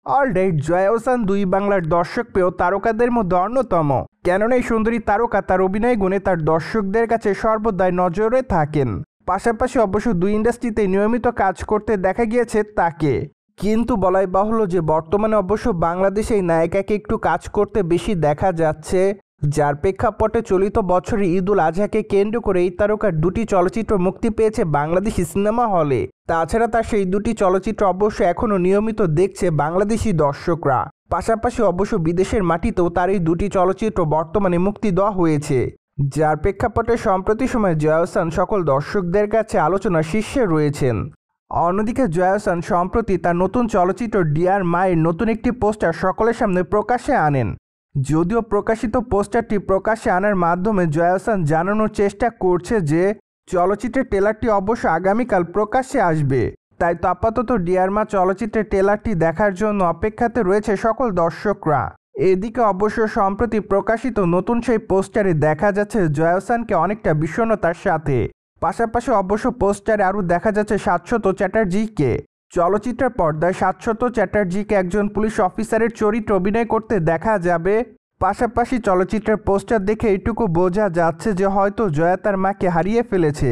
Alright, Jaya Ahsan দুই বাংলার দর্শক পেয়েও তারকাদের মধ্যে অন্যতম। কেননা এই সুন্দরী তারকা তার অভিনয় গুণে তার দর্শকদের কাছে সর্বদাই নজরে থাকেন। পাশাপাশি অবশ্য দুই ইন্ডাস্ট্রিতে নিয়মিত কাজ করতে দেখা গিয়েছে তাকে। কিন্তু বলাই বাহুল্য যে বর্তমানে অবশ্য বাংলাদেশে এই নায়িকাকে একটু কাজ করতে বেশি দেখা যাচ্ছে, যার প্রেক্ষাপটে চলিত বছরের ঈদ উল আজহাকে কেন্দ্র করে এই তারকার দুটি চলচ্চিত্র মুক্তি পেয়েছে বাংলাদেশি সিনেমা হলে। তাছাড়া তার সেই দুটি চলচ্চিত্র অবশ্য এখনও নিয়মিত দেখছে বাংলাদেশি দর্শকরা। পাশাপাশি অবশ্য বিদেশের মাটিতেও তার এই দুটি চলচ্চিত্র বর্তমানে মুক্তি দেওয়া হয়েছে, যার প্রেক্ষাপটে সম্প্রতি সময়ে জয়া আহসান সকল দর্শকদের কাছে আলোচনার শীর্ষে রয়েছেন। অন্যদিকে জয়া আহসান সম্প্রতি তার নতুন চলচ্চিত্র ডিয়ার মায়ের নতুন একটি পোস্টার সকলের সামনে প্রকাশ্যে আনেন। যদিও প্রকাশিত পোস্টারটি প্রকাশ্যে আনার মাধ্যমে জয়া আহসান জানানোর চেষ্টা করছে যে চলচ্চিত্রের ট্রেলারটি অবশ্য আগামীকাল প্রকাশ্যে আসবে। তাই তো আপাতত ডিয়ার মা চলচ্চিত্রের ট্রেলারটি দেখার জন্য অপেক্ষাতে রয়েছে সকল দর্শকরা। এদিকে অবশ্য সম্প্রতি প্রকাশিত নতুন সেই পোস্টারে দেখা যাচ্ছে জয়া আহসানকে অনেকটা বিষণ্ণতার সাথে। পাশাপাশি অবশ্য পোস্টারে আরও দেখা যাচ্ছে শাশ্বত চ্যাটার্জিকে। চলচ্চিত্রের পর্দায় শাশ্বত চ্যাটার্জিকে একজন পুলিশ অফিসারের চরিত্রে অভিনয় করতে দেখা যাবে। পাশাপাশি চলচ্চিত্রের পোস্টার দেখে এইটুকু বোঝা যাচ্ছে যে হয়তো জয়া তার মাকে হারিয়ে ফেলেছে,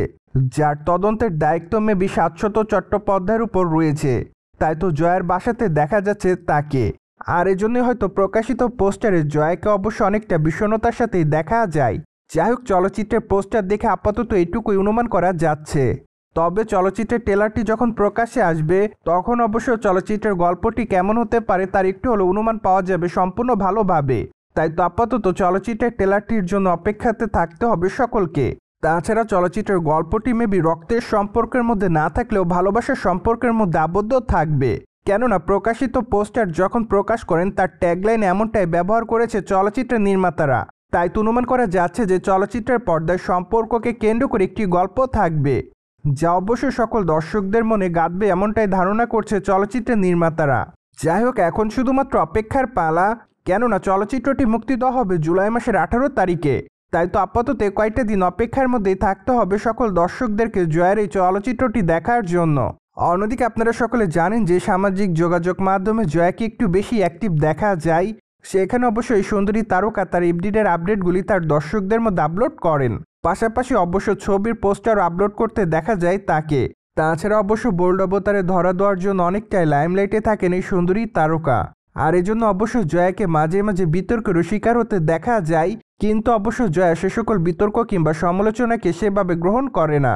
যার তদন্তের দায়িত্ব মেবি শাশ্বত চট্টোপাধ্যায়ের উপর রয়েছে। তাই তো জয়ার বাসাতে দেখা যাচ্ছে তাকে। আর এজন্যই হয়তো প্রকাশিত পোস্টারে জয়াকে অবশ্য অনেকটা বিষণ্ণতার সাথেই দেখা যায়। যাই হোক, চলচ্চিত্রের পোস্টার দেখে আপাতত এইটুকুই অনুমান করা যাচ্ছে। তবে চলচ্চিত্রের ট্রেলারটি যখন প্রকাশ্যে আসবে তখন অবশ্য চলচ্চিত্রের গল্পটি কেমন হতে পারে তার একটু হলেও অনুমান পাওয়া যাবে সম্পূর্ণ ভালোভাবে। তাই তো আপাতত চলচ্চিত্রের ট্রেলারটির জন্য অপেক্ষাতে থাকতে হবে সকলকে। তাছাড়া চলচ্চিত্রের গল্পটি মেবি রক্তের সম্পর্কের মধ্যে না থাকলেও ভালোবাসার সম্পর্কের মধ্যে আবদ্ধ থাকবে। কেননা প্রকাশিত পোস্টার যখন প্রকাশ করেন তার ট্যাগলাইন এমনটাই ব্যবহার করেছে চলচ্চিত্রের নির্মাতারা। তাই তো অনুমান করা যাচ্ছে যে চলচ্চিত্রের পর্দায় সম্পর্ককে কেন্দ্র করে একটি গল্প থাকবে, যা অবশ্য সকল দর্শকদের মনে গাঁথবে এমনটাই ধারণা করছে চলচ্চিত্রের নির্মাতারা। যাই হোক, এখন শুধুমাত্র অপেক্ষার পালা। কেননা চলচ্চিত্রটি মুক্তি দেওয়া হবে জুলাই মাসের 18 তারিখে। তাই তো আপাতত কয়েকটা দিন অপেক্ষার মধ্যেই থাকতে হবে সকল দর্শকদেরকে জয়ার এই চলচ্চিত্রটি দেখার জন্য। অন্যদিকে আপনারা সকলে জানেন যে সামাজিক যোগাযোগ মাধ্যমে জয়াকে একটু বেশি অ্যাক্টিভ দেখা যায়। সেখানে অবশ্যই সুন্দরী তারকা তার এফডিডের আপডেটগুলি তার দর্শকদের মধ্যে আপলোড করেন। পাশাপাশি অবশ্য ছবির পোস্টার আপলোড করতে দেখা যায় তাকে। তাছাড়া অবশ্য বোল্ড অবতারে ধরা দেওয়ার জন্য অনেকটাই লাইমলাইটে থাকেন এই সুন্দরী তারকা। আর এজন্য অবশ্য জয়াকে মাঝে মাঝে বিতর্কেরও শিকার হতে দেখা যায়। কিন্তু অবশ্য জয়া সে সকল বিতর্ক কিংবা সমালোচনাকে সেভাবে গ্রহণ করে না।